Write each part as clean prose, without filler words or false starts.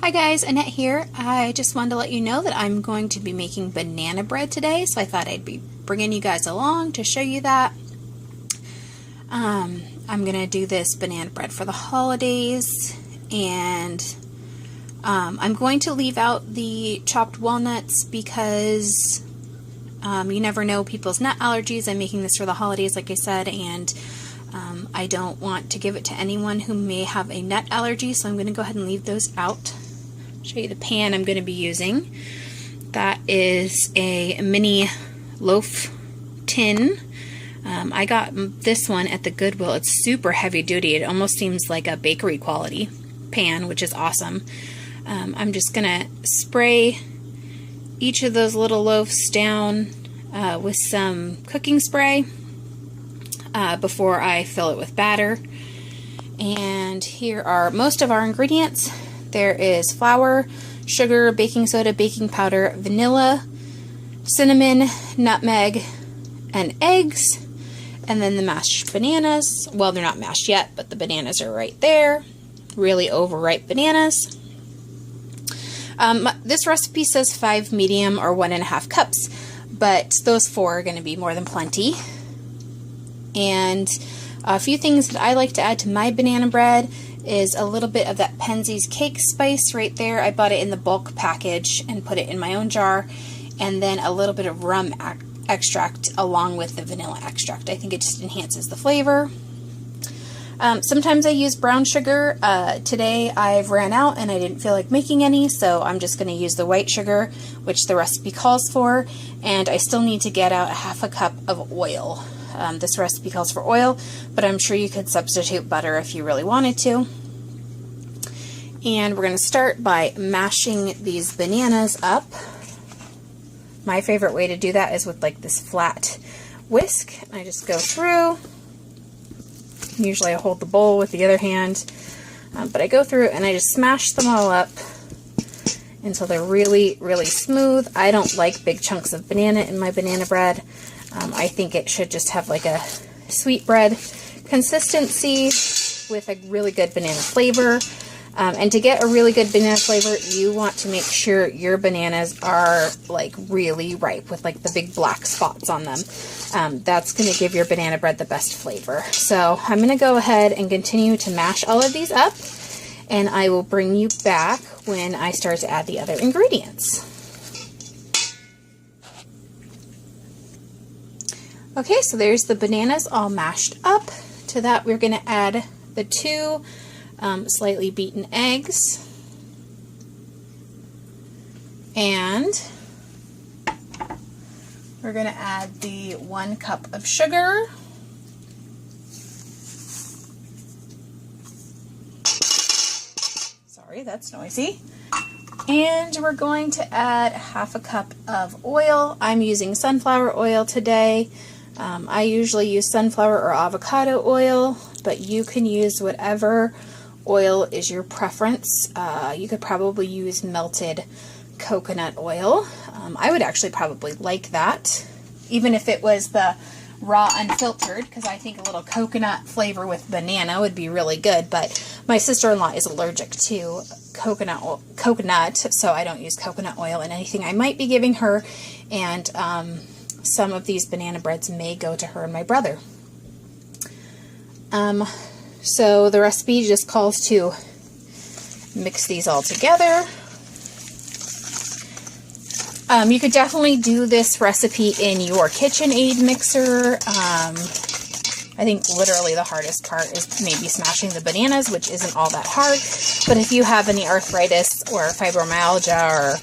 Hi guys, Annette here. I just wanted to let you know that I'm going to be making banana bread today, so I thought I'd be bringing you guys along to show you that. I'm going to do this banana bread for the holidays, and I'm going to leave out the chopped walnuts because you never know people's nut allergies. I'm making this for the holidays, like I said, and I don't want to give it to anyone who may have a nut allergy, so I'm going to go ahead and leave those out. Show you the pan I'm going to be using. That is a mini loaf tin. I got this one at the Goodwill. It's super heavy duty. It almost seems like a bakery quality pan, which is awesome. I'm just going to spray each of those little loaves down with some cooking spray before I fill it with batter. And here are most of our ingredients. There is flour, sugar, baking soda, baking powder, vanilla, cinnamon, nutmeg, and eggs. And then the mashed bananas. Well, they're not mashed yet, but the bananas are right there. Really overripe bananas. This recipe says 5 medium or 1.5 cups, but those 4 are going to be more than plenty. And a few things that I like to add to my banana bread is a little bit of that Penzeys cake spice right there. I bought it in the bulk package and put it in my own jar, and then a little bit of rum extract along with the vanilla extract. I think it just enhances the flavor. Sometimes I use brown sugar. Today I've ran out and I didn't feel like making any, so I'm just going to use the white sugar, which the recipe calls for, and I still need to get out 1/2 cup of oil. This recipe calls for oil, but I'm sure you could substitute butter if you really wanted to. And we're going to start by mashing these bananas up. My favorite way to do that is with like this flat whisk. I just go through. Usually I hold the bowl with the other hand, but I go through and I just smash them all up until they're really, really smooth. I don't like big chunks of banana in my banana bread. I think it should just have like a sweetbread consistency with a really good banana flavor. And to get a really good banana flavor, you want to make sure your bananas are like really ripe with like the big black spots on them. That's going to give your banana bread the best flavor. So I'm going to go ahead and continue to mash all of these up, and I will bring you back when I start to add the other ingredients. Okay, so there's the bananas all mashed up. To that we're going to add the 2 slightly beaten eggs, and we're going to add the 1 cup of sugar, sorry, that's noisy, and we're going to add 1/2 cup of oil. I'm using sunflower oil today. I usually use sunflower or avocado oil, but you can use whatever oil is your preference. You could probably use melted coconut oil. I would actually probably like that, even if it was the raw unfiltered, because I think a little coconut flavor with banana would be really good, but my sister-in-law is allergic to coconut, so I don't use coconut oil in anything I might be giving her, and some of these banana breads may go to her and my brother. So the recipe just calls to mix these all together. You could definitely do this recipe in your KitchenAid mixer. I think literally the hardest part is maybe smashing the bananas, which isn't all that hard. But if you have any arthritis or fibromyalgia or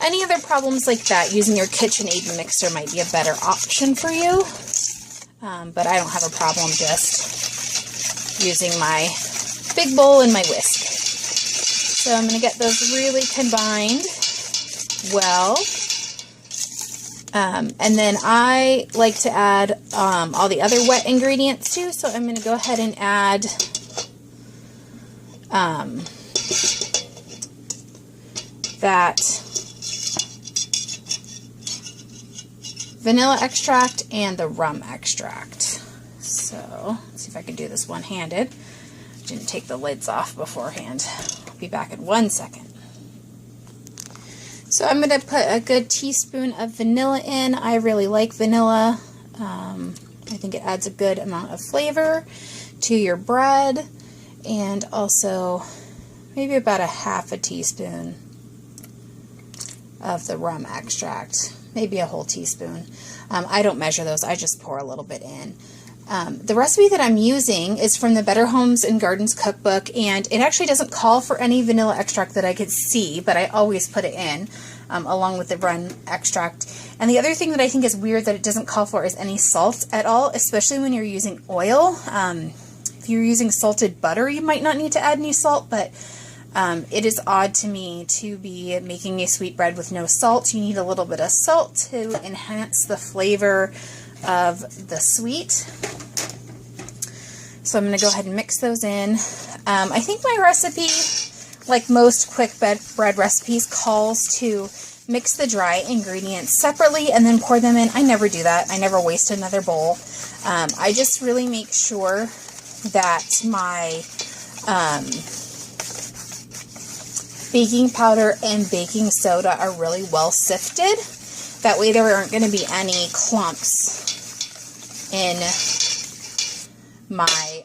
any other problems like that, using your KitchenAid mixer might be a better option for you. But I don't have a problem just using my big bowl and my whisk. So I'm going to get those really combined well. And then I like to add all the other wet ingredients too, so I'm going to go ahead and add that vanilla extract and the rum extract. So let's see if I can do this one-handed. Didn't take the lids off beforehand. I'll be back in 1 second. So I'm going to put a good teaspoon of vanilla in. I really like vanilla. I think it adds a good amount of flavor to your bread, and also maybe about a half a teaspoon of the rum extract, maybe a whole teaspoon. I don't measure those, I just pour a little bit in. The recipe that I'm using is from the Better Homes and Gardens cookbook, and it actually doesn't call for any vanilla extract that I could see, but I always put it in along with the rum extract. And the other thing that I think is weird that it doesn't call for is any salt at all, especially when you're using oil. If you're using salted butter, you might not need to add any salt, but it is odd to me to be making a sweetbread with no salt. You need a little bit of salt to enhance the flavor of the sweet. So I'm going to go ahead and mix those in. I think my recipe, like most quick bread recipes, calls to mix the dry ingredients separately and then pour them in. I never do that. I never waste another bowl. I just really make sure that my baking powder and baking soda are really well sifted. That way there aren't going to be any clumps in my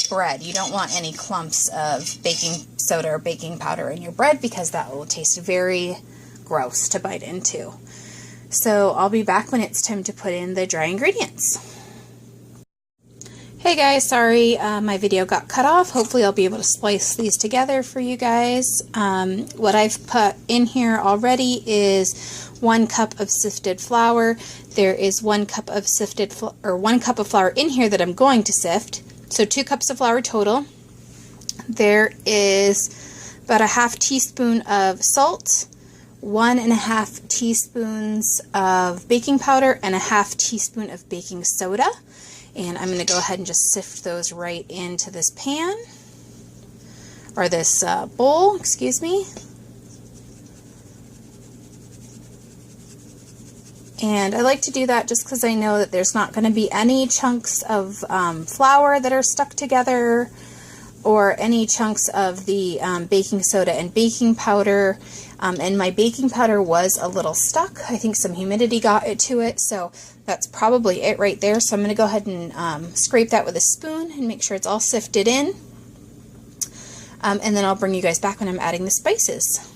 bread. You don't want any clumps of baking soda or baking powder in your bread because that will taste very gross to bite into. So I'll be back when it's time to put in the dry ingredients. Hey guys, sorry my video got cut off. Hopefully I'll be able to splice these together for you guys. What I've put in here already is 1 cup of sifted flour. There is 1 cup of one cup of flour in here that I'm going to sift. So 2 cups of flour total. There is about a half teaspoon of salt, 1.5 teaspoons of baking powder, and a half teaspoon of baking soda. And I'm going to go ahead and just sift those right into this pan, or this bowl, excuse me. And I like to do that just because I know that there's not going to be any chunks of flour that are stuck together, or any chunks of the baking soda and baking powder. And my baking powder was a little stuck. I think some humidity got it to it, so that's probably it right there. So I'm going to go ahead and scrape that with a spoon and make sure it's all sifted in. And then I'll bring you guys back when I'm adding the spices.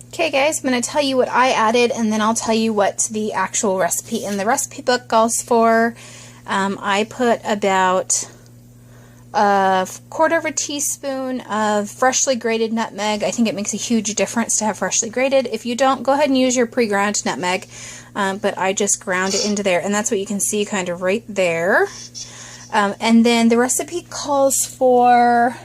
Okay guys, I'm going to tell you what I added, and then I'll tell you what the actual recipe in the recipe book calls for. I put about a quarter of a teaspoon of freshly grated nutmeg. I think it makes a huge difference to have freshly grated. If you don't, go ahead and use your pre-ground nutmeg, but I just ground it into there, and that's what you can see kind of right there. And then the recipe calls for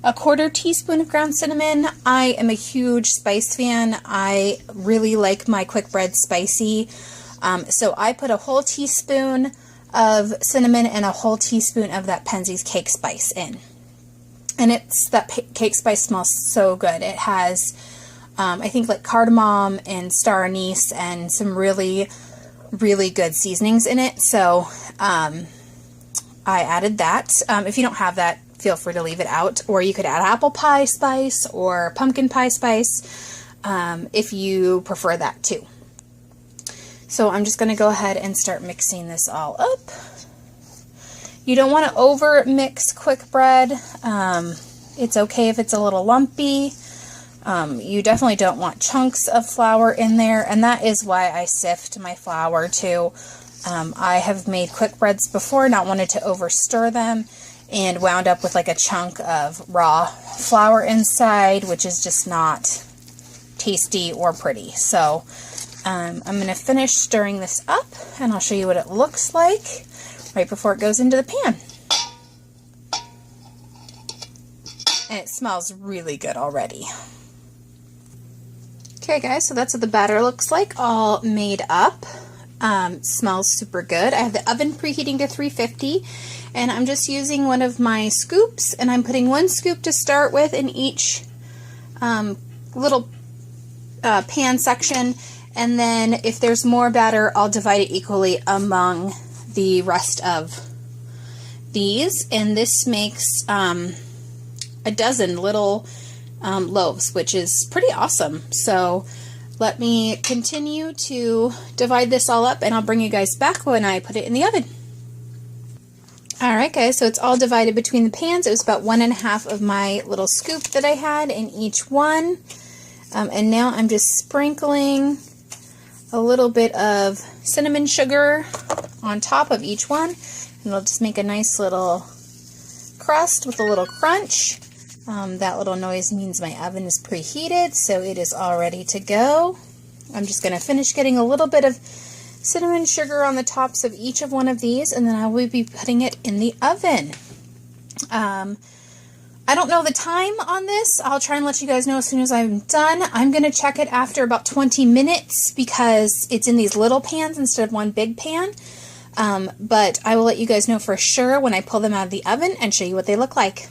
a quarter teaspoon of ground cinnamon. I am a huge spice fan. I really like my quick bread spicy. So I put a whole teaspoon of cinnamon and a whole teaspoon of that Penzeys cake spice in. And that cake spice smells so good. It has, I think, like cardamom and star anise and some really, really good seasonings in it. So I added that. If you don't have that, feel free to leave it out. Or you could add apple pie spice or pumpkin pie spice if you prefer that too. So I'm just going to go ahead and start mixing this all up. You don't want to over mix quick bread. It's okay if it's a little lumpy. You definitely don't want chunks of flour in there, and that is why I sift my flour too. I have made quick breads before, not wanted to over stir them, and wound up with like a chunk of raw flour inside, which is just not tasty or pretty. So I'm going to finish stirring this up, and I'll show you what it looks like right before it goes into the pan. And it smells really good already. Okay guys, so that's what the batter looks like, all made up. Smells super good. I have the oven preheating to 350, and I'm just using one of my scoops, and I'm putting 1 scoop to start with in each little pan section, and then if there's more batter, I'll divide it equally among the rest of these, and this makes a dozen little loaves, which is pretty awesome. So let me continue to divide this all up, and I'll bring you guys back when I put it in the oven. Alright guys, so it's all divided between the pans. It was about 1.5 of my little scoop that I had in each one. And now I'm just sprinkling a little bit of cinnamon sugar on top of each one. And it'll just make a nice little crust with a little crunch. That little noise means my oven is preheated, so it is all ready to go. I'm just going to finish getting a little bit of cinnamon sugar on the tops of each of one of these, and then I will be putting it in the oven. I don't know the time on this. I'll try and let you guys know as soon as I'm done. I'm going to check it after about 20 minutes because it's in these little pans instead of one big pan. But I will let you guys know for sure when I pull them out of the oven and show you what they look like.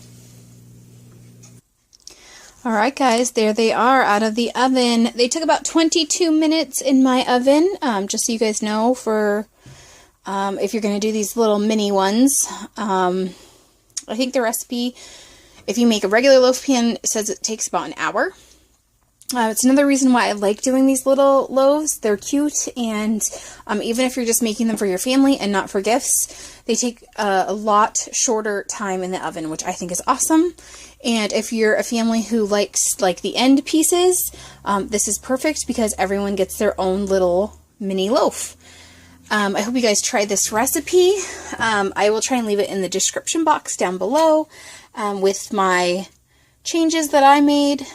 Alright guys, there they are out of the oven. They took about 22 minutes in my oven, just so you guys know, for if you're going to do these little mini ones. I think the recipe, if you make a regular loaf pan, it says it takes about an hour. It's another reason why I like doing these little loaves. They're cute, and even if you're just making them for your family and not for gifts, they take a lot shorter time in the oven, which I think is awesome. And if you're a family who likes like the end pieces, this is perfect because everyone gets their own little mini loaf. I hope you guys try this recipe. I will try and leave it in the description box down below with my changes that I made.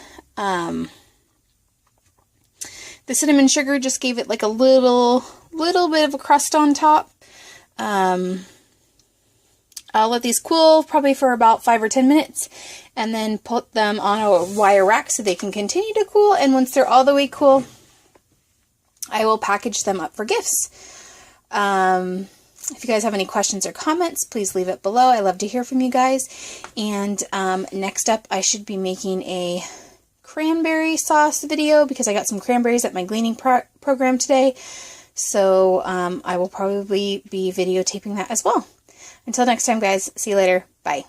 The cinnamon sugar just gave it like a little bit of a crust on top. I'll let these cool probably for about 5 or 10 minutes and then put them on a wire rack so they can continue to cool. And once they're all the way cool, I will package them up for gifts. If you guys have any questions or comments, please leave it below. I love to hear from you guys. And next up, I should be making a cranberry sauce video because I got some cranberries at my gleaning program today. So I will probably be videotaping that as well. Until next time, guys, see you later. Bye.